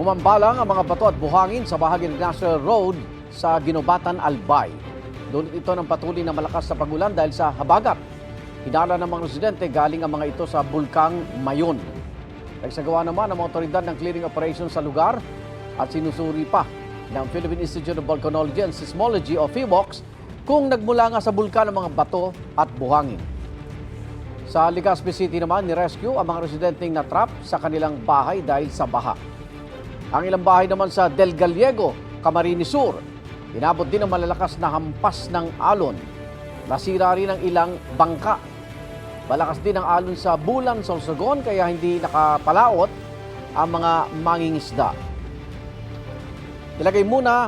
Umambalang ang mga bato at buhangin sa bahagi ng National Road sa Ginobatan, Albay. Dulot ito ng patuloy na malakas na pagulan dahil sa habagat. Hinala ng mga residente galing ang mga ito sa Bulkang Mayon. Nagsagawa naman ang mga otoridad ng clearing operation sa lugar at sinusuri pa ng Philippine Institute of Volcanology and Seismology o PHIVOLCS kung nagmula nga sa bulkan ang mga bato at buhangin. Sa Legazpi City naman, ni-rescue ang mga residenteng natrap sa kanilang bahay dahil sa baha. Ang ilang bahay naman sa Del Gallego, Camarines Sur, inabot din ang malalakas na hampas ng alon. Nasira rin ang ilang bangka. Malakas din ang alon sa Bulan, Sorsogon, kaya hindi nakapalaot ang mga mangingisda. Ilagay muna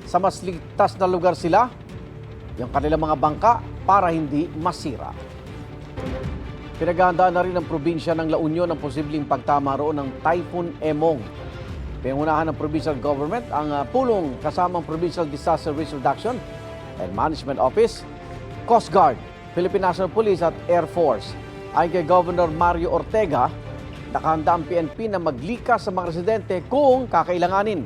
sa mas ligtas na lugar sila yung kanilang mga bangka para hindi masira. Pinaghahandaan na rin ng probinsya ng La Union ang posibleng pagtama roon ng Typhoon Emong. Pinangunahan ng provincial government ang pulong kasamang Provincial Disaster Risk Reduction and Management Office, Coast Guard, Philippine National Police at Air Force. Ayon kay Governor Mario Ortega, nakahanda ang PNP na maglikas sa mga residente kung kakailanganin.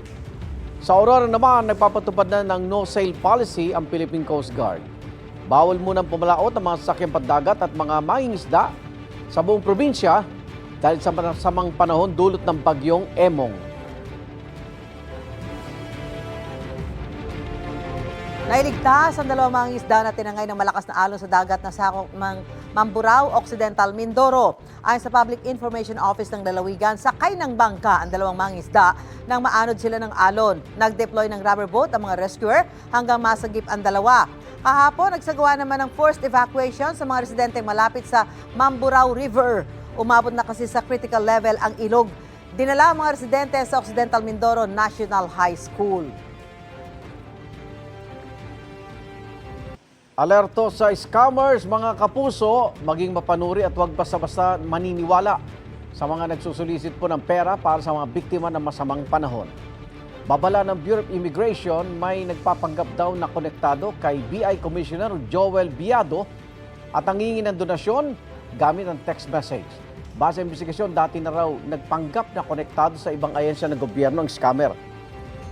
Sa Aurora naman, nagpapatupad na ng no-sail policy ang Philippine Coast Guard. Bawal munang pumalaot ang mga sasakyang pandagat at mga mangingisda sa buong probinsya dahil sa masamang panahon dulot ng bagyong Emong. Nailigtas ang dalawang mangingisda na tinangay ng malakas na alon sa dagat na sakop ng Mamburao, Occidental, Mindoro. Ayon sa Public Information Office ng Lalawigan, sakay ng bangka ang dalawang mangingisda nang maanod sila ng alon. Nag-deploy ng rubber boat ang mga rescuer hanggang masagip ang dalawa. Kahapon, nagsagawa naman ng forced evacuation sa mga residenteng malapit sa Mamburao River. Umabot na kasi sa critical level ang ilog. Dinala ang mga residente sa Occidental Mindoro National High School. Alerto sa scammers, mga kapuso, maging mapanuri at huwag basta-basta maniniwala sa mga nagsusulisit po ng pera para sa mga biktima ng masamang panahon. Babala ng Bureau of Immigration, may nagpapanggap daw na konektado kay BI Commissioner Joel Biado at ang hihingi ng donasyon gamit ang text message. Base sa investigasyon, dati na raw nagpanggap na konektado sa ibang ahensya ng gobyerno ang scammer.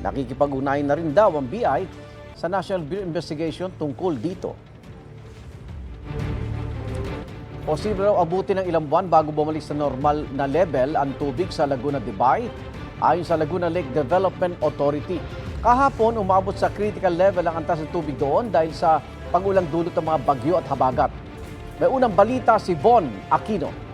Nakikipag-ugnayan na rin daw ang BI sa National Bureau of Investigation tungkol dito. Posible raw abuti ng ilang buwan bago bumalik sa normal na level ang tubig sa Laguna de Bay ayon sa Laguna Lake Development Authority. Kahapon, umabot sa critical level ang antas ng tubig doon dahil sa pag-ulang dulot ng mga bagyo at habagat. May unang balita si Von Aquino.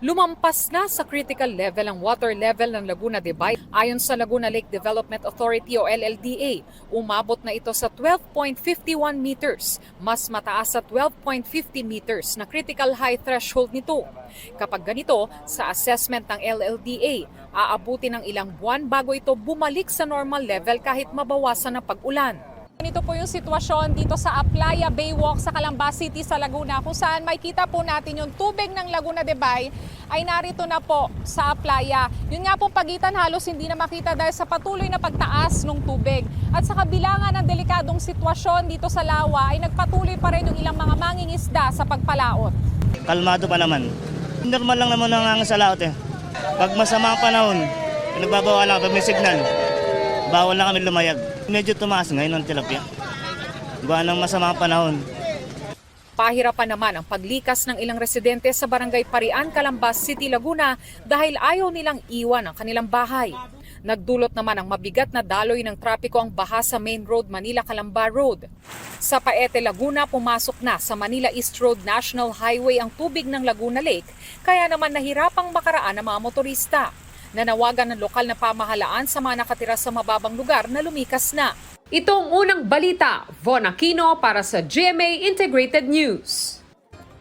Lumampas na sa critical level ang water level ng Laguna de Bay. Ayon sa Laguna Lake Development Authority o LLDA, umabot na ito sa 12.51 meters, mas mataas sa 12.50 meters na critical high threshold nito. Kapag ganito, sa assessment ng LLDA, aabuti ng ilang buwan bago ito bumalik sa normal level kahit mabawasan ng pag-ulan. Ito po yung sitwasyon dito sa Aplaya Baywalk sa Calamba City sa Laguna, kung saan makikita po natin yung tubig ng Laguna de Bay ay narito na po sa Aplaya. Yun nga po pagitan halos hindi na makita dahil sa patuloy na pagtaas ng tubig. At sa kabila nga ng delikadong sitwasyon dito sa Lawa ay nagpatuloy pa rin yung ilang mga mangingisda sa pagpalaot. Kalmado pa naman. Normal lang naman ang sa laot eh. Pag masama ang panahon, nagbabawal lang pag may signal. Bawal na kami lumayag. Medyo tumaas ngayon ang tilapia. Gawa ng masamang panahon. Pahirapan naman ang paglikas ng ilang residente sa Barangay Parian, Calamba City, Laguna dahil ayaw nilang iwan ang kanilang bahay. Nagdulot naman ang mabigat na daloy ng trapiko ang baha sa Main Road, Manila-Calamba Road. Sa Paete, Laguna, pumasok na sa Manila East Road National Highway ang tubig ng Laguna Lake, kaya naman nahirapang makaraan ang mga motorista. Nanawagan ng lokal na pamahalaan sa mga nakatira sa mababang lugar na lumikas na. Ito ang unang balita, Von Aquino para sa GMA Integrated News.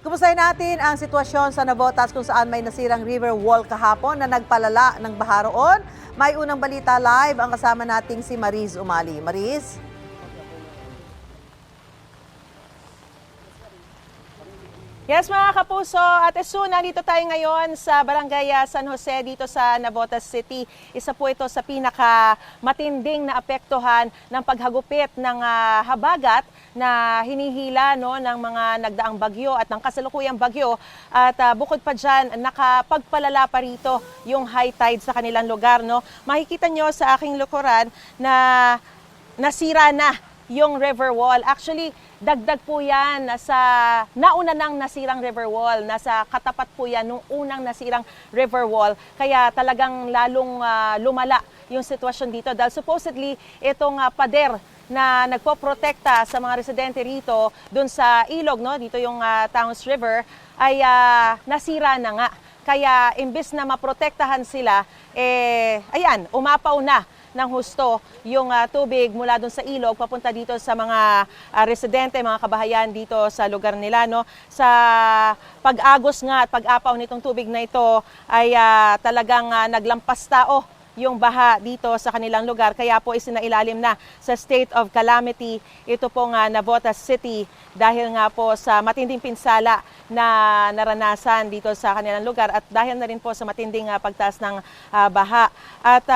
Kumustahin natin ang sitwasyon sa Navotas kung saan may nasirang river wall kahapon na nagpalala ng baha roon. May unang balita live ang kasama nating si Mariz Umali. Mariz? Yes mga kapuso, at Sue, nandito tayo ngayon sa Barangay San Jose dito sa Navotas City. Isa po ito sa pinakamatinding na apektuhan ng paghagupit ng habagat na hinihila ng mga nagdaang bagyo at ng kasalukuyang bagyo. At bukod pa dyan, nakapagpalala pa rito yung high tide sa kanilang lugar. Makikita nyo sa aking likuran na nasira na yung river wall. Actually, dagdag po yan sa nauna nang nasirang river wall. Nasa katapat po yan nung unang nasirang river wall. Kaya talagang lalong lumala yung sitwasyon dito. Dahil supposedly, itong pader na nagpoprotekta sa mga residente rito dun sa ilog, dito yung Taos River, ay nasira na nga. Kaya imbis na maprotektahan sila, ayan, umapaw na ng husto yung tubig mula doon sa ilog papunta dito sa mga residente, mga kabahayan dito sa lugar nila. Sa pag-agos nga at pag-apaw nitong tubig na ito ay talagang naglampas tao yung baha dito sa kanilang lugar. Kaya po isinailalim na sa state of calamity ito pong Navotas City dahil nga po sa matinding pinsala na naranasan dito sa kanilang lugar at dahil na rin po sa matinding pagtaas ng baha. At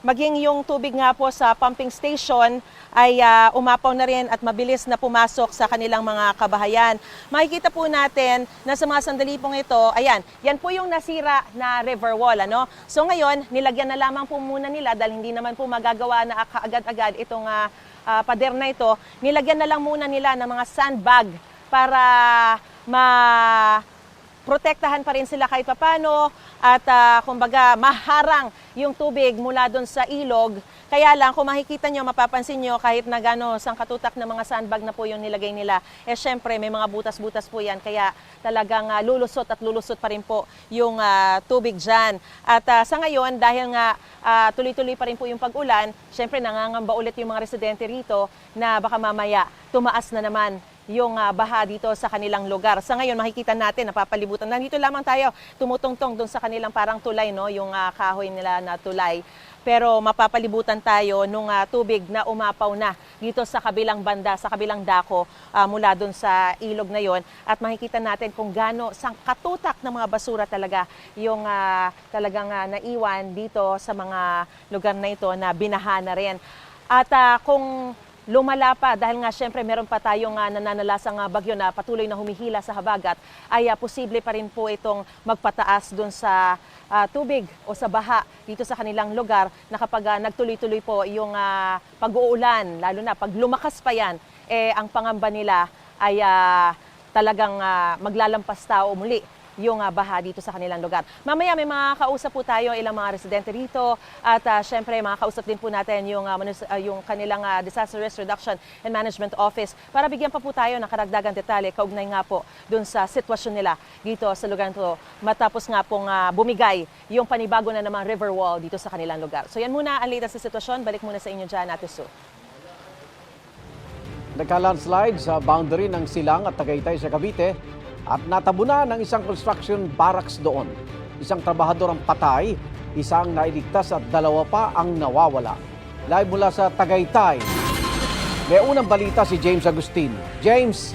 maging yung tubig nga po sa pumping station ay umapaw na rin at mabilis na pumasok sa kanilang mga kabahayan. Makikita po natin na sa mga sandali pong ito, ayan, yan po yung nasira na river wall. So ngayon, nilagyan na lamang po muna nila dahil hindi naman po magagawa na agad-agad itong pader na ito. Nilagyan na lang muna nila ng mga sandbag para protektahan pa rin sila kahit papano at kumbaga maharang yung tubig mula doon sa ilog. Kaya lang kung makikita nyo, mapapansin nyo kahit na sangkatutak na mga sandbag na po yung nilagay nila, syempre may mga butas-butas po yan kaya talagang lulusot at lulusot pa rin po yung tubig dyan. At sa ngayon, dahil nga tuloy-tuloy pa rin po yung pag-ulan, syempre nangangamba ulit yung mga residente rito na baka mamaya tumaas na naman yung baha dito sa kanilang lugar. Sa ngayon, makikita natin, napapalibutan. Nandito lamang tayo, tumutungtong doon sa kanilang parang tulay, yung kahoy nila na tulay. Pero mapapalibutan tayo nung tubig na umapaw na dito sa kabilang banda, sa kabilang dako mula doon sa ilog na yon. At makikita natin kung gaano sang katutak ng mga basura talaga yung talagang naiwan dito sa mga lugar na ito na binaha na rin. At kung lumala pa dahil nga syempre meron pa tayong nananalasang bagyo na patuloy na humihila sa habagat, ay posible pa rin po itong magpataas doon sa tubig o sa baha dito sa kanilang lugar na kapag nagtuloy-tuloy po yung pag-uulan, lalo na pag lumakas pa yan, ang pangamba nila ay talagang maglalampas tao muli yung baha dito sa kanilang lugar. Mamaya may mga kausap po tayo, ilang mga residente rito at syempre mga kausap din po natin yung kanilang Disaster Risk Reduction and Management Office para bigyan pa po tayo ng karagdagang detalye kaugnay nga po dun sa sitwasyon nila dito sa lugar nito matapos nga pong bumigay yung panibago na namang river wall dito sa kanilang lugar. So yan muna ang latest sa sitwasyon. Balik muna sa inyo dyan, Ate Sue. Nagka-landslide sa boundary ng Silang at Tagaytay sa Cavite at natabunan ng isang construction barracks doon. Isang trabahador ang patay, isang nailigtas at dalawa pa ang nawawala. Live mula sa Tagaytay, may unang balita si James Agustin. James!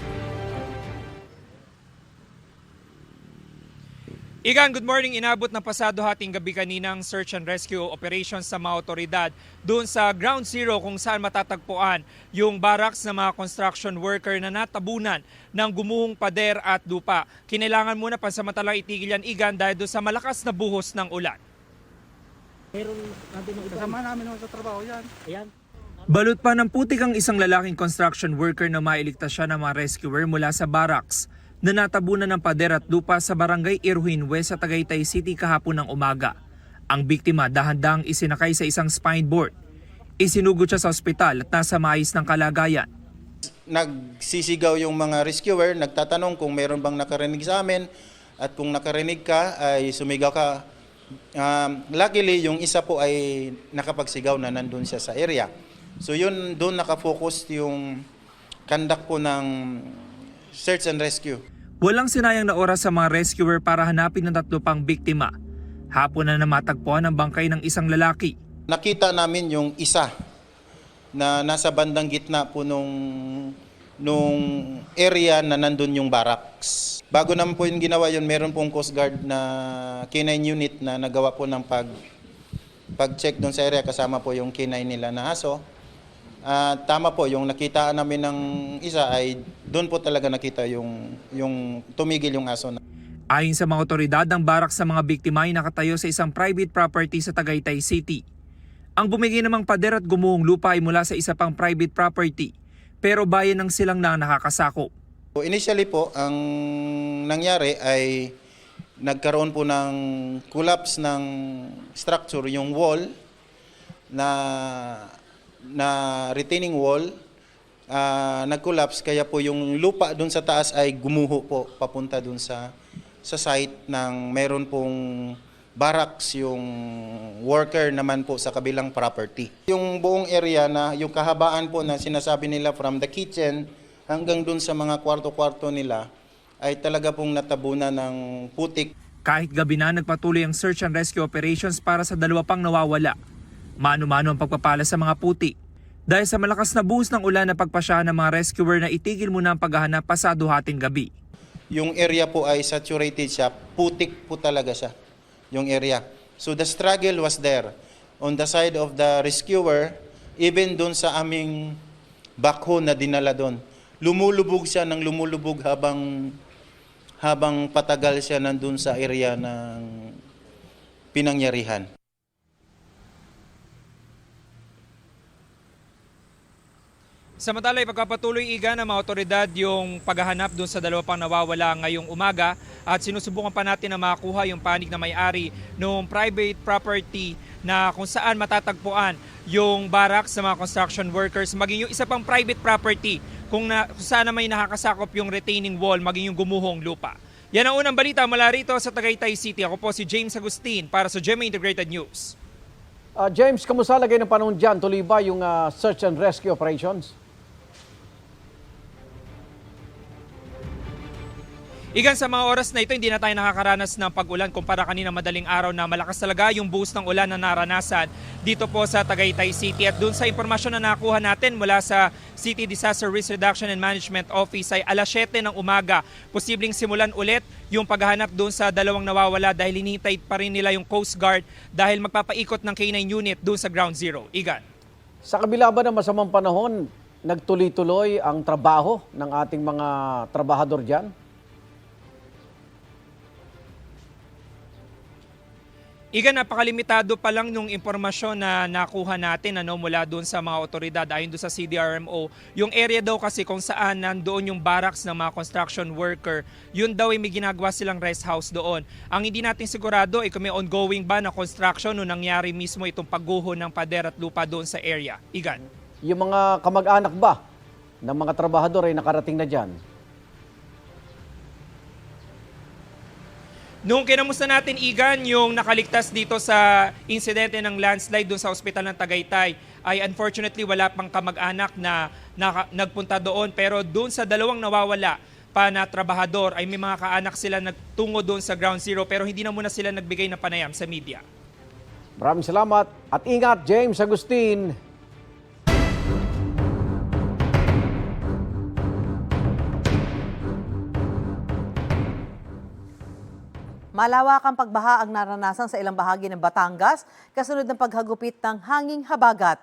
Igan, good morning. Inabot na pasado hating gabi kaninang search and rescue operations sa mga otoridad doon sa ground zero kung saan matatagpuan yung barracks ng mga construction worker na natabunan ng gumuhong pader at lupa. Kinailangan muna pansamantalang itigil yan, Igan, dahil doon sa malakas na buhos ng ulan. Kasama namin sa trabaho yan. Ayan. Balot pa ng putik ang isang lalaking construction worker na mailigtas siya ng mga rescuer mula sa barracks na natabunan ng pader at lupa sa barangay Iruhin West sa Tagaytay City kahapon ng umaga. Ang biktima dahan-dahang isinakay sa isang spine board. Isinugod siya sa ospital at nasa maayos ng kalagayan. Nagsisigaw yung mga rescuer, nagtatanong kung meron bang nakarinig sa amin at kung nakarinig ka ay sumigaw ka. Luckily, yung isa po ay nakapagsigaw na nandun siya sa area. So yun, doon nakafocus yung conduct po ng search and rescue. Walang sinayang na oras sa mga rescuer para hanapin ang 3 pang biktima. Hapon na namatagpuan ang bangkay ng isang lalaki. Nakita namin yung isa na nasa bandang gitna po nung nung area na nandun yung barracks. Bago naman po yung ginawa yun, meron pong Coast Guard na K9 unit na nagawa po ng pag-check doon sa area, kasama po yung K9 nila na aso. Tama po, yung nakita namin ng isa ay doon po talaga nakita yung tumigil yung aso. Ayon sa mga otoridad, ang barak sa mga biktima ay nakatayo sa isang private property sa Tagaytay City. Ang bumigay namang pader at gumuhong lupa ay mula sa isa pang private property, pero bayan ng silang na nakakasakop. Initially po, ang nangyari ay nagkaroon po ng collapse ng structure, yung wall na retaining wall, nag-collapse, kaya po yung lupa doon sa taas ay gumuho po papunta doon sa site ng meron pong barracks, yung worker naman po sa kabilang property. Yung buong area na yung kahabaan po na sinasabi nila from the kitchen hanggang doon sa mga kwarto-kwarto nila ay talaga pong natabunan ng putik. Kahit gabi na, nagpatuloy ang search and rescue operations para sa 2 pang nawawala. Mano-mano ang pagpapala sa mga putik. Dahil sa malakas na buhos ng ulan na pagpasyahan ng mga rescuer na itigil muna ang paghahanap pasado hating gabi. Yung area po ay saturated siya, putik po talaga siya, yung area. So the struggle was there on the side of the rescuer, even doon sa aming backhoe na dinala doon. Lumulubog siya ng lumulubog habang patagal siya nandun sa area ng pinangyarihan. Samantala, ipagpapatuloy iga ng mga otoridad yung paghahanap doon sa 2 pang nawawala ngayong umaga at sinusubukan pa natin na makakuha yung panig na may-ari ng private property na kung saan matatagpuan yung barracks sa mga construction workers, maging yung isa pang private property kung saan may nakakasakop yung retaining wall, maging yung gumuhong lupa. Yan ang unang balita mula rito sa Tagaytay City. Ako po si James Agustin para sa GMA Integrated News. James, kamusta lagay ng panahon dyan? Tuloy ba yung search and rescue operations? Igan, sa mga oras na ito, hindi na tayo nakakaranas ng pag-ulan kumpara kanina madaling araw na malakas talaga yung buhos ng ulan na naranasan dito po sa Tagaytay City. At doon sa impormasyon na nakuha natin mula sa City Disaster Risk Reduction and Management Office ay alas 7 ng umaga. Posibleng simulan ulit yung paghahanap doon sa 2 nawawala dahil hinihintay pa rin nila yung Coast Guard dahil magpapaikot ng K9 unit doon sa Ground Zero. Igan. Sa kabila ba ng masamang panahon, nagtuloy-tuloy ang trabaho ng ating mga trabahador dyan? Igan, napakalimitado pa lang nung impormasyon na nakuha natin mula doon sa mga otoridad ayon doon sa CDRMO. Yung area daw kasi kung saan nandoon yung barracks ng mga construction worker, yun daw ay may ginagawa silang rest house doon. Ang hindi natin sigurado ay kung may ongoing ba na construction nung nangyari mismo itong pagguho ng pader at lupa doon sa area. Igan. Yung mga kamag-anak ba ng mga trabahador ay nakarating na dyan? Nung kinamusta natin, Igan, yung nakaligtas dito sa insidente ng landslide doon sa ospital ng Tagaytay, ay unfortunately wala pang kamag-anak na nagpunta doon. Pero doon sa 2 nawawala pa na trabahador ay may mga kaanak sila nagtungo doon sa Ground Zero pero hindi na muna sila nagbigay ng panayam sa media. Maraming salamat at ingat, James Agustin. Malawakang pagbaha ang naranasan sa ilang bahagi ng Batangas kasunod ng paghagupit ng hanging habagat.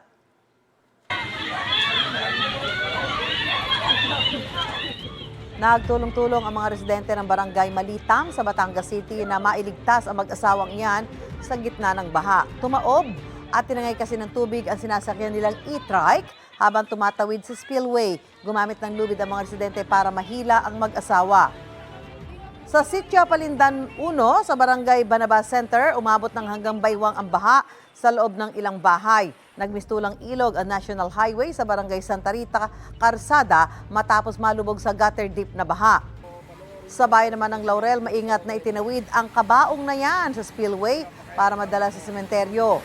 Nagtulong-tulong ang mga residente ng barangay Malitam sa Batangas City na mailigtas ang mag-asawang iyan sa gitna ng baha. Tumaob at tinangay kasi ng tubig ang sinasakyan nilang e-trike habang tumatawid sa spillway. Gumamit ng lubid ang mga residente para mahila ang mag-asawa. Sa Sitio Palindan 1 sa Barangay Banabas Center, umabot ng hanggang baywang ang baha sa loob ng ilang bahay. Nagmistulang ilog ang National Highway sa Barangay Santa Rita, Karsada matapos malubog sa gutter deep na baha. Sa bayan naman ng Laurel, maingat na itinawid ang kabaong na yan sa spillway para madala sa sementeryo.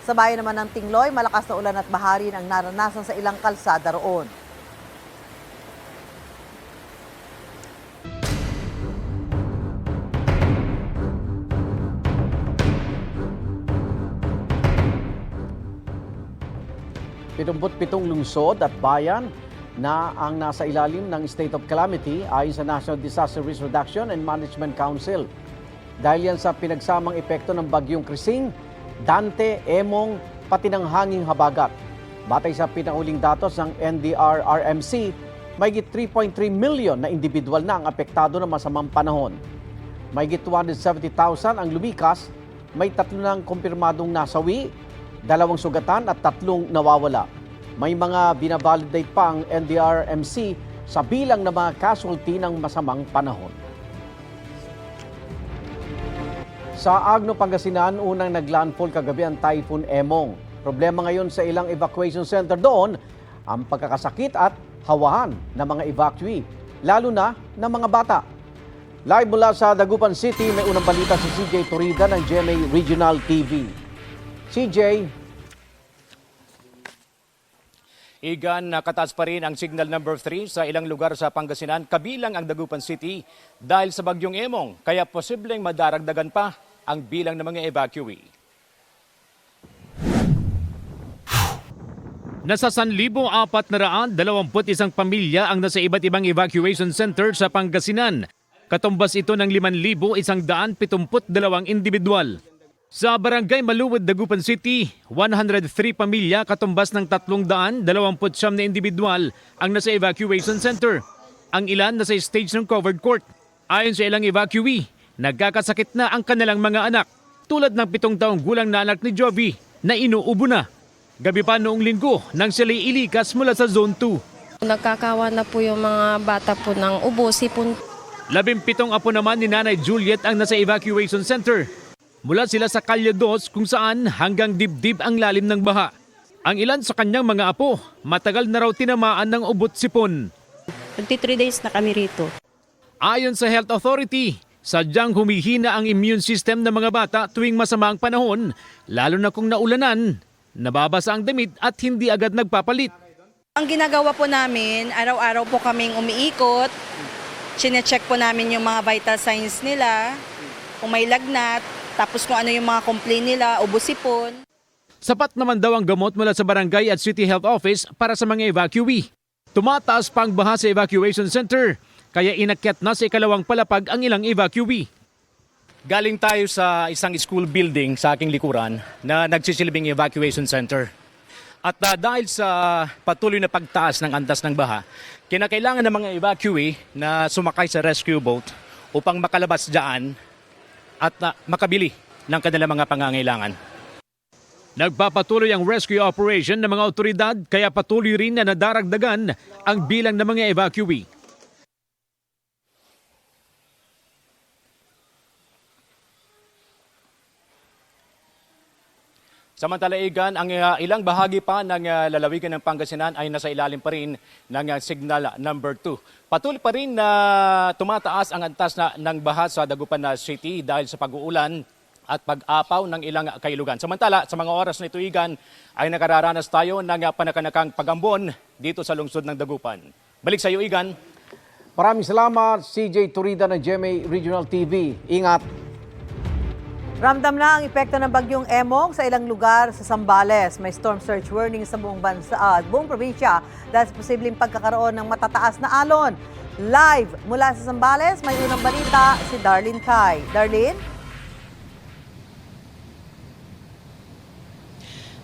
Sa bayan naman ng Tingloy, malakas na ulan at baha rin ang naranasan sa ilang kalsada roon. Pitong lungsod at bayan na ang nasa ilalim ng state of calamity ayon sa National Disaster Risk Reduction and Management Council. Dahil yan sa pinagsamang epekto ng bagyong Krising, Dante, Emong, pati ng hanging habagat. Batay sa pinauling datos ng NDRRMC, mahigit 3.3 million na individual na ang apektado ng masamang panahon. Mahigit 270,000 ang lumikas, may 3 ng kumpirmadong nasawi, 2 sugatan at 3 nawawala. May mga binavalidate pa ang NDRRMC sa bilang ng mga casualty ng masamang panahon. Sa Agno, Pangasinan, unang naglandfall kagabi ang Typhoon Emong. Problema ngayon sa ilang evacuation center doon ang pagkakasakit at hawahan ng mga evacuee, lalo na ng mga bata. Live mula sa Dagupan City, may unang balita si CJ Torida ng GMA Regional TV. CJ. Igan, nakataas pa rin ang signal number 3 sa ilang lugar sa Pangasinan, kabilang ang Dagupan City dahil sa bagyong Emong, kaya posibleng madaragdagan pa ang bilang ng mga evacuee. Nasa 1,421 pamilya ang nasa iba't ibang evacuation center sa Pangasinan. Katumbas ito ng 5,172 individual. Sa Barangay Maluwid, Dagupan City, 103 pamilya katumbas ng 329 na individual ang nasa evacuation center. Ang ilan nasa stage ng covered court. Ayon sa ilang evacuee, nagkakasakit na ang kanilang mga anak, tulad ng 7 taong gulang na anak ni Jovi na inuubo na. Gabi pa noong linggo nang sila ilikas mula sa Zone 2. Nagkakawa na po yung mga bata po ng ubo, sipon. 17 apo naman ni Nanay Juliet ang nasa evacuation center. Mula sila sa Kalye 2 kung saan hanggang dibdib ang lalim ng baha. Ang ilan sa kanyang mga apo, matagal na raw tinamaan ng ubot sipon. 3 days na kami rito. Ayon sa Health Authority, sadyang humihina ang immune system ng mga bata tuwing masama ang panahon, lalo na kung naulanan, nababasa ang damit at hindi agad nagpapalit. Ang ginagawa po namin, araw-araw po kaming umiikot, chinecheck po namin yung mga vital signs nila, kung may lagnat, tapos kung ano yung mga complaint nila, ubo-sipon. Sapat naman daw ang gamot mula sa barangay at city health office para sa mga evacuee. Tumataas pa ang baha sa evacuation center, kaya inakyat na sa ikalawang palapag ang ilang evacuee. Galing tayo sa isang school building sa aking likuran na nagsisilbing evacuation center. At dahil sa patuloy na pagtaas ng antas ng baha, kinakailangan ng mga evacuee na sumakay sa rescue boat upang makalabas dyan at makabili ng kanilang mga pangangailangan. Nagpapatuloy ang rescue operation ng mga otoridad kaya patuloy rin na nadaragdagan ang bilang ng mga evacuee. Samantala, Igan, ang ilang bahagi pa ng lalawigan ng Pangasinan ay nasa ilalim pa rin ng signal number 2. Patuloy pa rin na tumataas ang antas ng baha sa Dagupan City dahil sa pag-uulan at pag-apaw ng ilang kailugan. Samantala, sa mga oras na ito, Igan, ay nakararanas tayo ng panakanakang pagambon dito sa lungsod ng Dagupan. Balik sa iyo, Igan. Maraming salamat, CJ Torida ng GMA Regional TV. Ingat! Ramdam na ang epekto ng bagyong Emong sa ilang lugar sa Zambales. May storm surge warning sa buong bansa at buong probinsya dahil sa posibleng pagkakaroon ng matataas na alon. Live mula sa Zambales, may unang balita si Darlene Kai. Darlene?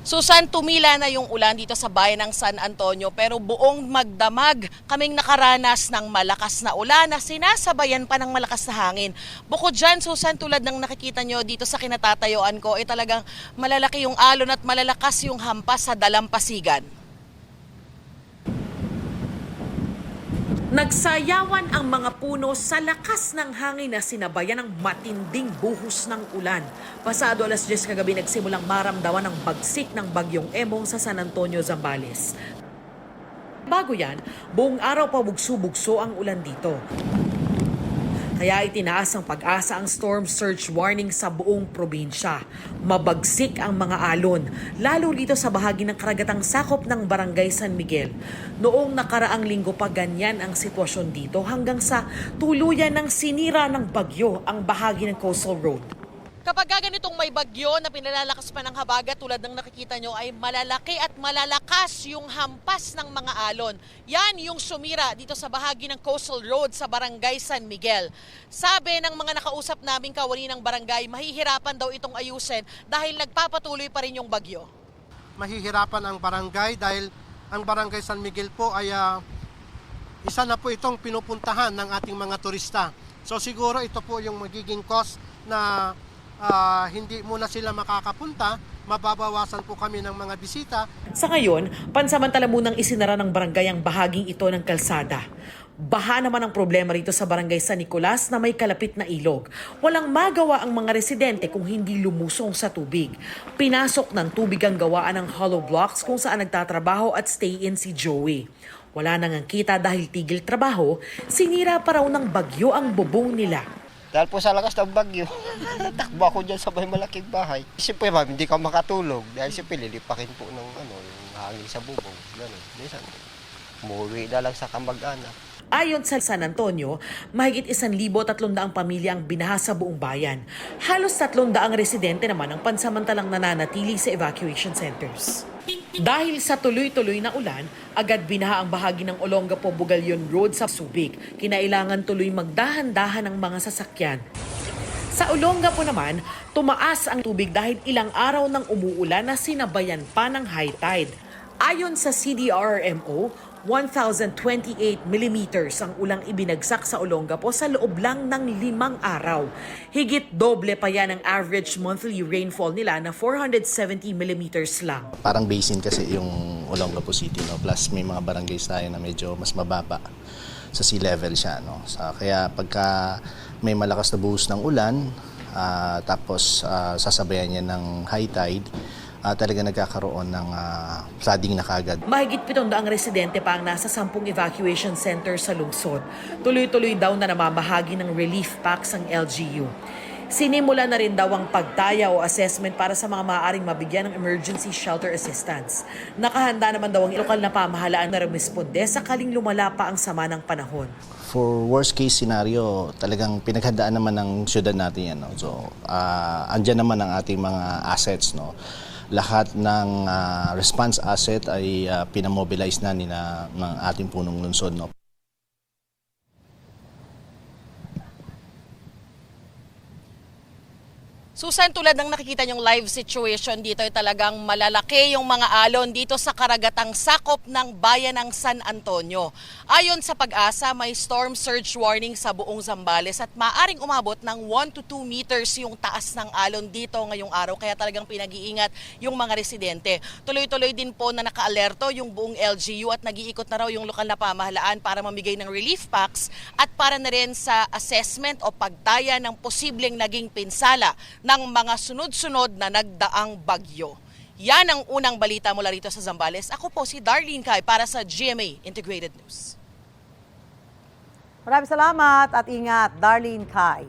Susan, tumila na yung ulan dito sa bayan ng San Antonio pero buong magdamag kaming nakaranas ng malakas na ulan na sinasabayan pa ng malakas na hangin. Bukod dyan, Susan, tulad ng nakikita nyo dito sa kinatatayuan ko, talagang malalaki yung alon at malalakas yung hampas sa dalampasigan. Nagsayawan ang mga puno sa lakas ng hangin na sinabayan ng matinding buhos ng ulan. Pasado 10:00 kagabi nagsimulang maramdaman ang bagsik ng bagyong Emong sa San Antonio, Zambales. Bago yan, buong araw pa bugso-bugso ang ulan dito. Kaya itinaas ng Pag-asa ang storm surge warning sa buong probinsya. Mabagsik ang mga alon, lalo dito sa bahagi ng karagatang sakop ng Barangay San Miguel. Noong nakaraang linggo pa ganyan ang sitwasyon dito hanggang sa tuluyan ng sinira ng bagyo ang bahagi ng Coastal Road. Kapag ganitong may bagyo na pinalalakas pa ng habagat tulad ng nakikita nyo ay malalaki at malalakas yung hampas ng mga alon. Yan yung sumira dito sa bahagi ng Coastal Road sa Barangay San Miguel. Sabi ng mga nakausap naming kawani ng barangay, mahihirapan daw itong ayusin dahil nagpapatuloy pa rin yung bagyo. Mahihirapan ang barangay dahil ang Barangay San Miguel po ay isa na po itong pinupuntahan ng ating mga turista. So siguro ito po yung magiging cause na hindi muna sila makakapunta, mababawasan po kami ng mga bisita. Sa ngayon, pansamantala munang isinara ng barangay ang bahaging ito ng kalsada. Baha naman ang problema rito sa Barangay San Nicolas na may kalapit na ilog. Walang magawa ang mga residente kung hindi lumusong sa tubig. Pinasok ng tubig ang gawaan ng hollow blocks kung saan nagtatrabaho at stay-in si Joey. Wala nang kita dahil tigil trabaho, sinira pa raw ng bagyo ang bubong nila. Dahil po sa lakas ng bagyo, takbo ako dyan sa may malaking bahay. Siyempre ma'am, hindi ka makatulog dahil siyempre lilipakin po ng yung hangin sa bubong. Ganun. Minsan, umuwi na lang sa kamag-anak. Ayon sa San Antonio, mahigit 1,300 pamilya ang binaha sa buong bayan. Halos 300 residente naman ang pansamantalang nananatili sa evacuation centers. Dahil sa tuloy-tuloy na ulan, agad binaha ang bahagi ng Olongapo Bugalyon Road sa Subic. Kinailangan tuloy magdahan-dahan ang mga sasakyan. Sa Olongapo naman, tumaas ang tubig dahil ilang araw nang umuulan na sinabayan pa ng high tide. Ayon sa CDRRMO, 1,028 millimeters ang ulang ibinagsak sa Olongapo sa loob lang ng 5 araw. Higit doble pa yan ang average monthly rainfall nila na 470 millimeters lang. Parang basin kasi yung Olongapo City, no? Plus may mga barangays tayo na medyo mas mababa sa sea level siya. No? Kaya pagka may malakas na buhos ng ulan, tapos sasabayan niya ng high tide, talaga nagkakaroon ng flooding na kagad. Mahigit 700 residente pa ang nasa 10 evacuation center sa lungsod. Tuloy-tuloy daw na namamahagi ng relief packs ang LGU. Sinimula na rin daw ang pagtaya o assessment para sa mga maaaring mabigyan ng emergency shelter assistance. Nakahanda naman daw ang lokal na pamahalaan na rumisponde sakaling lumala pa ang sama ng panahon. For worst case scenario, talagang pinaghandaan naman ng syudad natin yan. No? So, andyan naman ang ating mga assets. No? Lahat ng response asset ay pinamobilize na ng ating punong lungsod. No? Susan, tulad ng nakikita niyong live situation dito ay talagang malalaki yung mga alon dito sa karagatang sakop ng bayan ng San Antonio. Ayon sa Pag-asa, may storm surge warning sa buong Zambales at maaring umabot ng 1 to 2 meters yung taas ng alon dito ngayong araw. Kaya talagang pinag-iingat yung mga residente. Tuloy-tuloy din po na naka-alerto yung buong LGU at nag-iikot na raw yung lokal na pamahalaan para mamigay ng relief packs at para na rin sa assessment o pagtaya ng posibleng naging pinsala ng mga sunod-sunod na nagdaang bagyo. Yan ang unang balita mula rito sa Zambales. Ako po si Darlene Kai para sa GMA Integrated News. Maraming salamat at ingat, Darlene Kai.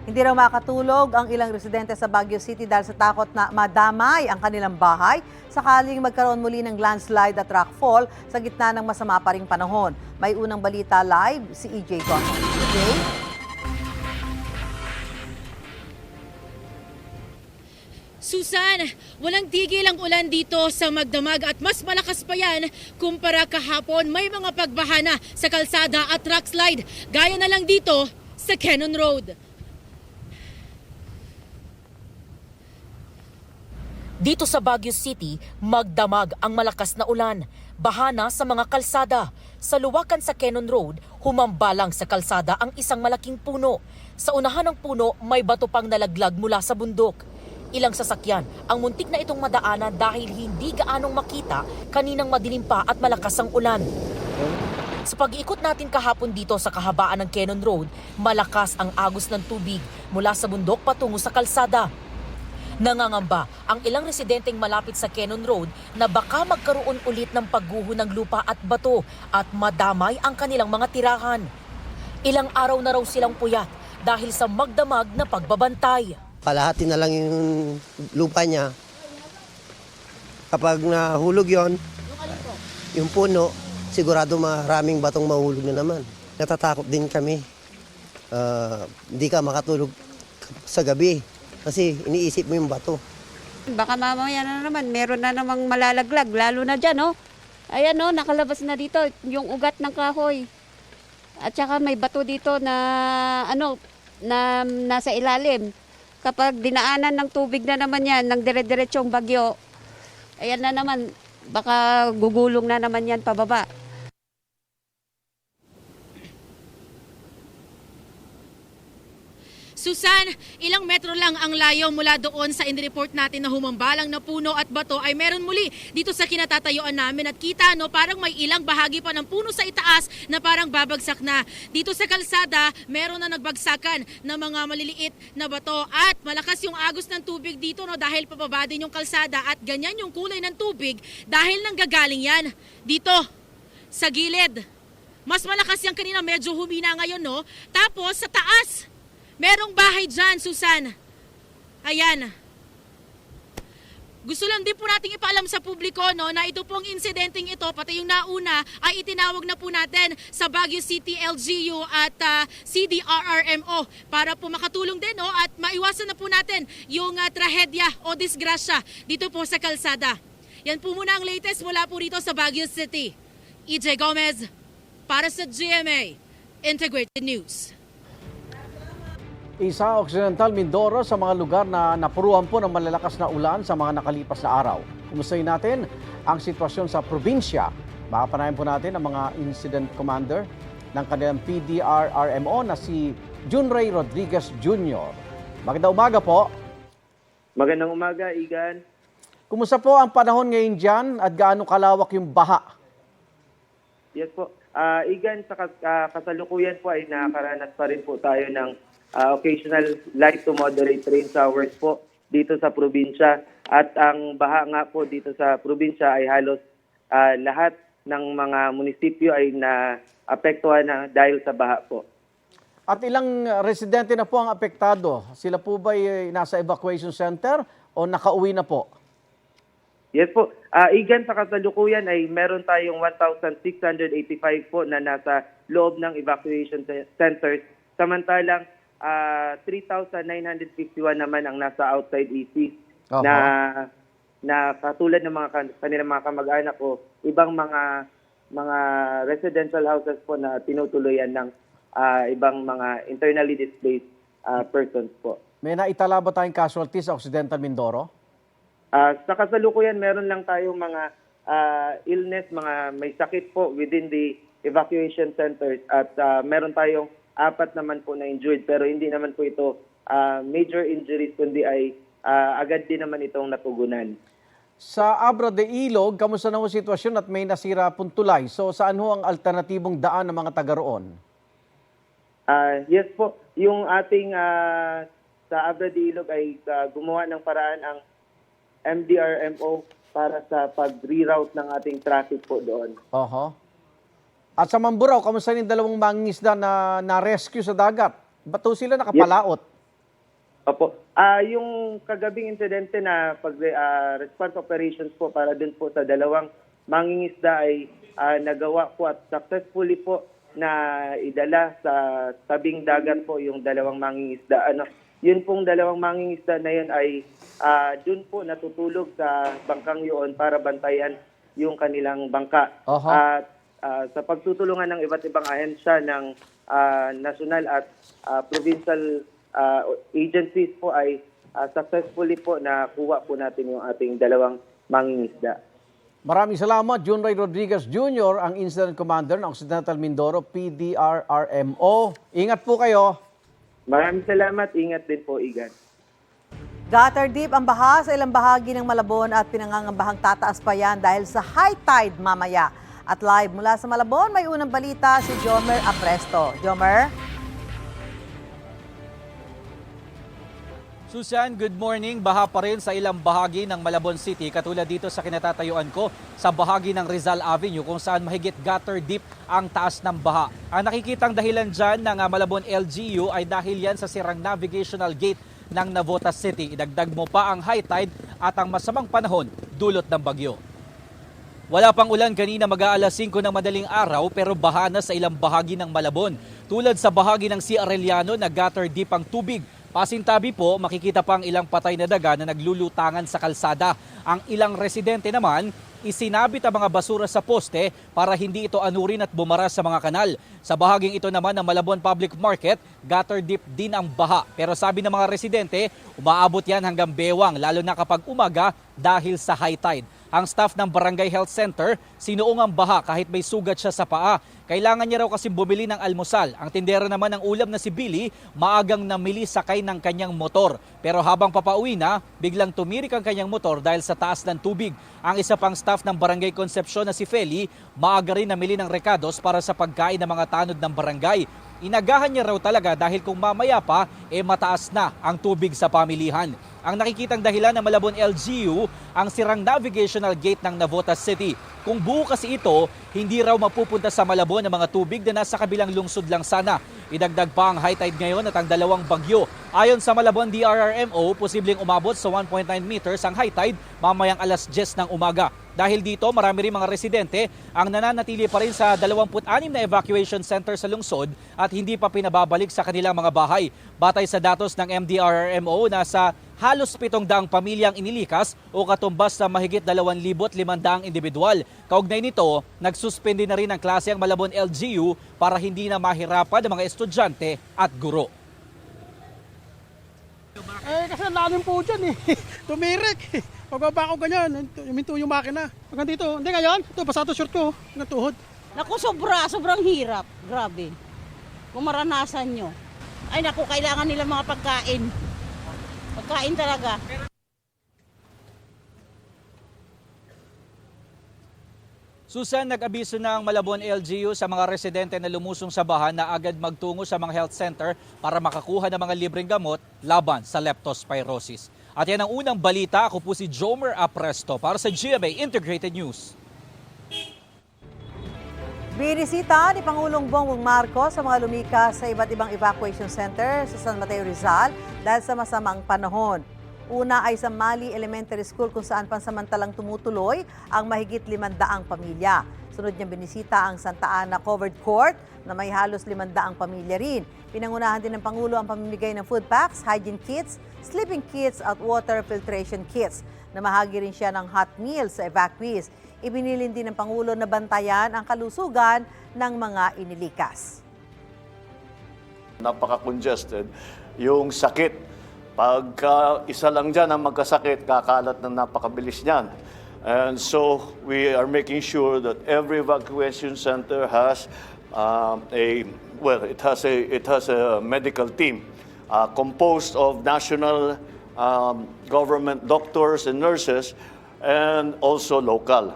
Hindi raw makatulog ang ilang residente sa Baguio City dahil sa takot na madamay ang kanilang bahay sakaling magkaroon muli ng landslide at rockfall sa gitna ng masama pa ring panahon. May unang balita live si EJ Gonzalez. EJ? Susan, walang tigil ang ulan dito sa Magdamag at mas malakas pa yan kumpara kahapon. May mga pagbahana sa kalsada at rock slide. Gaya na lang dito sa Cannon Road. Dito sa Baguio City, magdamag ang malakas na ulan. Bahana sa mga kalsada. Sa luwakan sa Cannon Road, humambalang sa kalsada ang isang malaking puno. Sa unahan ng puno, may bato pang nalaglag mula sa bundok. Ilang sasakyan ang muntik na itong madaanan dahil hindi gaanong makita kaninang madilim pa at malakas ang ulan. Sa pag-iikot natin kahapon dito sa kahabaan ng Cannon Road, malakas ang agos ng tubig mula sa bundok patungo sa kalsada. Nangangamba ang ilang residenteng malapit sa Cannon Road na baka magkaroon ulit ng pagguho ng lupa at bato at madamay ang kanilang mga tirahan. Ilang araw na raw silang puyat dahil sa magdamag na pagbabantay. Kalahati na lang yung lupa niya. Kapag nahulog yon, yung puno, sigurado maraming batong mahulog na naman. Natatakot din kami. Hindi ka makatulog sa gabi kasi iniisip mo yung bato. Baka mamaya na naman, meron na namang malalaglag, lalo na dyan, no? Ayan, no, nakalabas na dito yung ugat ng kahoy. At saka may bato dito na, na nasa ilalim. Kapag dinaanan ng tubig na naman yan, ng dire-diretsong bagyo, ayan na naman, baka gugulong na naman yan pababa. Susan, ilang metro lang ang layo mula doon sa in-report natin na humambalang na puno at bato ay meron muli dito sa kinatatayuan namin at kita parang may ilang bahagi pa ng puno sa itaas na parang babagsak na. Dito sa kalsada, meron na nagbagsakan ng mga maliliit na bato at malakas yung agos ng tubig dito dahil pababa din yung kalsada at ganyan yung kulay ng tubig dahil nanggagaling yan dito sa gilid. Mas malakas yan kanina, medyo humina ngayon Tapos sa taas, merong bahay dyan, Susan. Ayan. Gusto lang din po nating ipaalam sa publiko na ito pong insidenteng ito, pati yung nauna, ay itinawag na po natin sa Baguio City LGU at CDRRMO para po makatulong din at maiwasan na po natin yung trahedya o disgrasya dito po sa kalsada. Yan po muna ang latest mula po rito sa Baguio City. EJ Gomez para sa GMA Integrated News. Isa Occidental Mindoro sa mga lugar na napuruan po ng malalakas na ulan sa mga nakalipas na araw. Kumustahin natin ang sitwasyon sa probinsya. Makapanayan po natin ang mga incident commander ng kanilang PDRRMO na si Junray Rodriguez Jr. Magandang umaga po. Magandang umaga, Igan. Kumusta po ang panahon ngayon dyan at gaano kalawak yung baha? Yes po. Igan, sa kasalukuyan po ay nakaranas pa rin po tayo ng occasional light to moderate rain showers po dito sa probinsya. At ang baha nga po dito sa probinsya ay halos lahat ng mga munisipyo ay naapektuhan na dahil sa baha po. At ilang residente na po ang apektado? Sila po ba ay nasa evacuation center o nakauwi na po? Yes po. Igan, sa kasalukuyan ay meron tayong 1,685 po na nasa loob ng evacuation centers. Samantalang 3,951 naman ang nasa outside EC na katulad ng mga kanilang mga kamag-anak o ibang mga residential houses po na tinutuluyan ng ibang mga internally displaced persons po. May naitala ba tayong casualties sa Occidental Mindoro? Sa kasalukuyan, meron lang tayong mga illness, mga may sakit po within the evacuation centers at meron tayong 4 naman po na injured pero hindi naman po ito major injuries kundi ay agad din naman itong natugunan. Sa Abra de Ilog, kamusta na ho sitwasyon at may nasira pong tulay? So saan ho ang alternatibong daan ng mga taga roon? Yes po, yung ating sa Abra de Ilog ay gumawa ng paraan ang MDRMO para sa pag-reroute ng ating traffic po doon. At sa Mamburao, kamusta yung dalawang mangingisda na rescue sa dagat? Ba't sila nakapalaot? Opo. Yung kagabing insidente na response operations po para dun po sa dalawang mangingisda ay nagawa po at successfully po na idala sa tabing dagat po yung dalawang mangingisda. Yun pong dalawang mangingisda na yun ay dun po natutulog sa bangkang yun para bantayan yung kanilang bangka. At sa pagtutulungan ng iba't ibang ahensya ng national at provincial agencies po ay successfully po nakuha po natin yung ating dalawang mangingisda. Maraming salamat, Junray Rodriguez Jr., ang Incident Commander ng Occidental Mindoro PDRRMO. Ingat po kayo. Maraming salamat. Ingat din po, Igan. Gutter deep ang baha sa ilang bahagi ng Malabon at pinangangambahang tataas pa yan dahil sa high tide mamaya. At live mula sa Malabon, may unang balita si Jomer Apresto. Jomer? Susan, good morning. Baha pa rin sa ilang bahagi ng Malabon City, katulad dito sa kinatatayuan ko sa bahagi ng Rizal Avenue kung saan mahigit gutter deep ang taas ng baha. Ang nakikitang dahilan dyan ng Malabon LGU ay dahil yan sa sirang navigational gate ng Navotas City. Idagdag mo pa ang high tide at ang masamang panahon dulot ng bagyo. Wala pang ulan kanina mag-aalas 5 ng madaling araw pero baha na sa ilang bahagi ng Malabon. Tulad sa bahagi ng C. Arellano na gutter deep ang tubig Pasintabi po, makikita pang ilang patay na daga na naglulutangan sa kalsada. Ang ilang residente naman, isinabit ang mga basura sa poste para hindi ito anurin at bumara sa mga kanal. Sa bahaging ito naman ng Malabon Public Market, gutter deep din ang baha. Pero sabi ng mga residente, umaabot yan hanggang bewang, lalo na kapag umaga dahil sa high tide. Ang staff ng Barangay Health Center, sinuong ang baha kahit may sugat siya sa paa. Kailangan niya raw kasi bumili ng almusal. Ang tindera naman ng ulam na si Billy, maagang namili sakay ng kanyang motor. Pero habang papauwi na, biglang tumirik ang kanyang motor dahil sa taas ng tubig. Ang isa pang staff ng Barangay Concepcion na si Feli, maaga rin namili ng rekados para sa pagkain ng mga tanod ng barangay. Inagahan niya raw talaga dahil kung mamaya pa, mataas na ang tubig sa pamilihan. Ang nakikitang dahilan ng Malabon LGU, ang sirang navigational gate ng Navotas City. Kung buo kasi ito, hindi raw mapupunta sa Malabon ang mga tubig na nasa kabilang lungsod lang sana. Idagdag pa ang high tide ngayon at ang dalawang bagyo. Ayon sa Malabon DRRMO, posibleng umabot sa 1.9 meters ang high tide mamayang alas 10 ng umaga. Dahil dito, marami rin mga residente ang nananatili pa rin sa 26 na evacuation center sa lungsod at hindi pa pinababalik sa kanilang mga bahay. Batay sa datos ng MDRRMO, nasa halos 700 pamilyang inilikas o katumbas sa mahigit 2,500 individual. Kaugnay nito, nagsuspende na rin ang klase ang Malabon LGU para hindi na mahirapan ang mga estudyante at guro. Kasi lalim po dyan Tumirik. Pagbaba ko ganyan, huminto yung makina. Hanggang dito, hindi ngayon, ito basa ito short ko, hanggang tuhod. Naku, sobrang hirap. Grabe. Kung maranasan nyo. Ay naku, kailangan nila mga pagkain. Pagkain talaga. Susan, nag-abiso ng Malabon LGU sa mga residente na lumusong sa baha na agad magtungo sa mga health center para makakuha ng mga libreng gamot laban sa leptospirosis. At yan ang unang balita. Ako po si Jomer Apresto para sa GMA Integrated News. Binisita ni Pangulong Bongbong Marcos sa mga lumikas sa iba't ibang evacuation center sa San Mateo Rizal dahil sa masamang panahon. Una ay sa Mali Elementary School kung saan pansamantalang tumutuloy ang mahigit 500 pamilya. Sunod niyang binisita ang Santa Ana Covered Court na may halos 500 pamilya rin. Pinangunahan din ng Pangulo ang pamimigay ng food packs, hygiene kits, sleeping kits at water filtration kits. Namahagi rin siya ng hot meals sa evacuees. Ibinilin din ng Pangulo na bantayan ang kalusugan ng mga inilikas. Napaka-congested yung sakit. Pagka isa lang dyan ang magkasakit, kakalat na napakabilis niyan. And so we are making sure that every evacuation center has it has a medical team composed of national government doctors and nurses and also local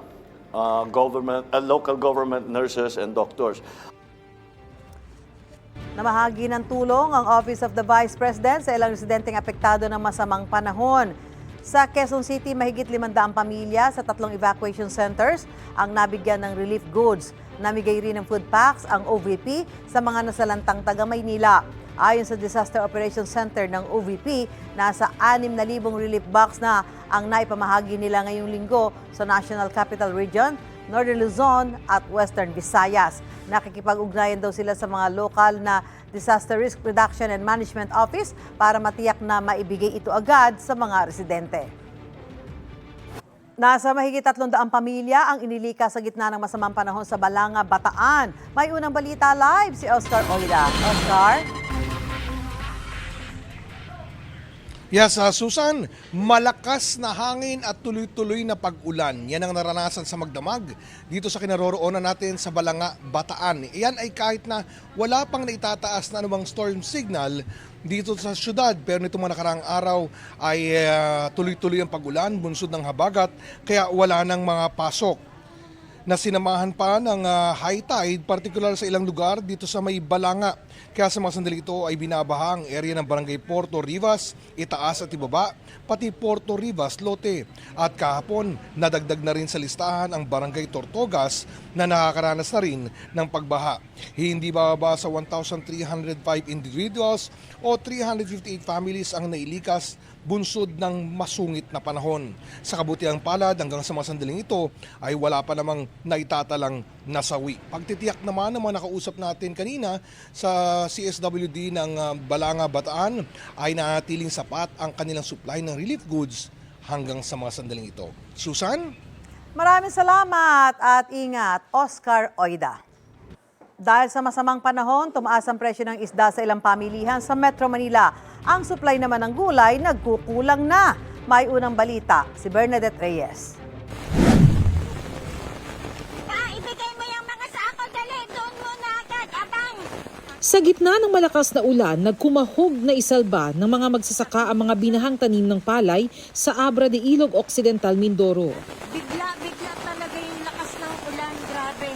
government nurses and doctors. Namahagi ng tulong ang Office of the Vice President sa ilang residenteng apektado ng masamang panahon. Sa Quezon City, mahigit 500 pamilya sa 3 evacuation centers ang nabigyan ng relief goods. Namigay rin ng food packs ang OVP sa mga nasalantang taga Maynila. Ayon sa Disaster Operations Center ng OVP, nasa 6,000 relief box na ang naipamahagi nila ngayong linggo sa National Capital Region, Northern Luzon at Western Visayas. Nakikipag-ugnayan daw sila sa mga lokal na Disaster Risk Reduction and Management Office para matiyak na maibigay ito agad sa mga residente. Nasa mahigit 300 pamilya ang inilikas sa gitna ng masamang panahon sa Balanga, Bataan. May unang balita live si Oscar Olida. Oscar? Yes, Susan, malakas na hangin at tuloy-tuloy na pag-ulan. Yan ang naranasan sa Magdamag dito sa kinaroroonan natin sa Balanga, Bataan. Yan ay kahit na wala pang naitataas na anumang storm signal dito sa syudad. Pero nitong mga nakaraang araw ay tuloy-tuloy ang pag-ulan, bunsod ng habagat, kaya wala nang mga pasok. Nasinamahan pa ng high tide, particular sa ilang lugar dito sa may Balanga. Kaya sa mga sandali ito ay binabaha ang area ng Barangay Porto Rivas, Itaas at Ibaba, pati Porto Rivas, Lote. At kahapon, nadagdag na rin sa listahan ang Barangay Tortogas na nakakaranas na rin ng pagbaha. Hindi bababa sa 1,305 individuals o 358 families ang nailikas bunsod ng masungit na panahon. Sa kabutihang palad hanggang sa mga sandaling ito ay wala pa namang naitatalang nasawi. Pagtitiyak naman ng mga nakausap natin kanina sa CSWD ng Balanga, Bataan ay nanatiling sapat ang kanilang supply ng relief goods hanggang sa mga sandaling ito. Susan? Maraming salamat at ingat, Oscar Oida. Dahil sa masamang panahon, tumaas ang presyo ng isda sa ilang pamilihan sa Metro Manila. Ang supply naman ng gulay nagkukulang na. May unang balita, si Bernadette Reyes. Ibigay mo yung mga sako, dali, doon muna agad, abang. Sa gitna ng malakas na ulan, nagkumahog na isalba ng mga magsasaka ang mga binahang tanim ng palay sa Abra de Ilog Occidental, Mindoro. Bigla talaga yung lakas ng ulan, grabe.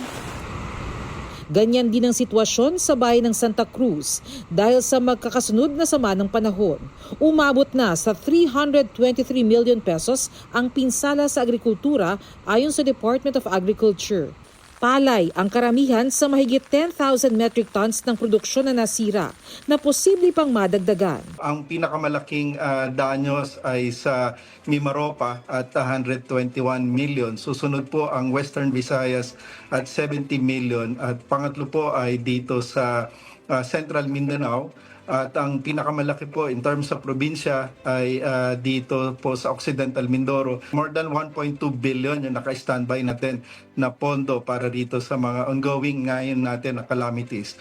Ganyan din ang sitwasyon sa bayan ng Santa Cruz dahil sa magkakasunod na sama ng panahon. Umabot na sa 323 million pesos ang pinsala sa agrikultura ayon sa Department of Agriculture. Palay ang karamihan sa mahigit 10,000 metric tons ng produksyon na nasira na posible pang madagdagan. Ang pinakamalaking danyos ay sa Mimaropa at 121 million. Susunod po ang Western Visayas at 70 million. At pangatlo po ay dito sa Central Mindanao. At ang pinakamalaki po in terms of probinsya ay dito po sa Occidental Mindoro. More than 1.2 billion yung naka-standby natin na pondo para dito sa mga ongoing ngayon natin na calamities.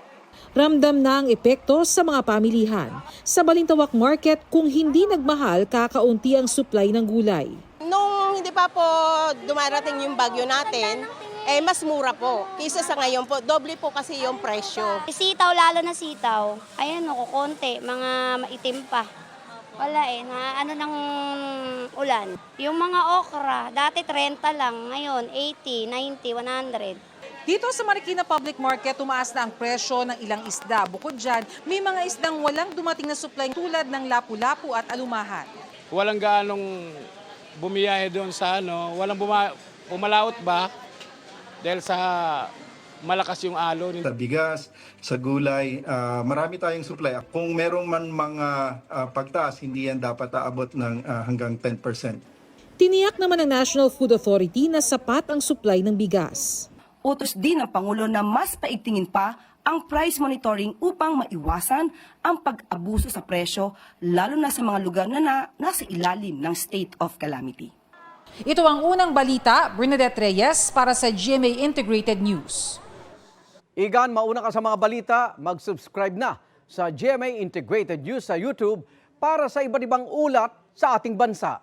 Ramdam na ang epekto sa mga pamilihan. Sa Balintawak Market, kung hindi nagmahal, kakaunti ang supply ng gulay. Nung hindi pa po dumarating yung bagyo natin, mas mura po. Kaysa sa ngayon po, doble po kasi yung presyo. Sitaw, lalo na sitaw. Ayan, konti, mga maitim pa. Wala na ano ng ulan. Yung mga okra, dati 30 lang, ngayon 80, 90, 100. Dito sa Marikina Public Market, tumaas na ang presyo ng ilang isda. Bukod dyan, may mga isdang walang dumating na supply tulad ng lapu-lapu at alumahan. Walang gaanong bumiyahe doon sa walang pumalaot ba? Dahil sa malakas yung alon. Sa bigas, sa gulay, marami tayong supply. Kung merong man mga pagtaas, hindi yan dapat aabot ng hanggang 10%. Tiniyak naman ng National Food Authority na sapat ang supply ng bigas. Utos din ng Pangulo na mas paigtingin pa ang price monitoring upang maiwasan ang pag-abuso sa presyo, lalo na sa mga lugar na nasa ilalim ng state of calamity. Ito ang unang balita, Bernadette Reyes para sa GMA Integrated News. Igan, mauna ka sa mga balita, mag-subscribe na sa GMA Integrated News sa YouTube para sa iba't ibang ulat sa ating bansa.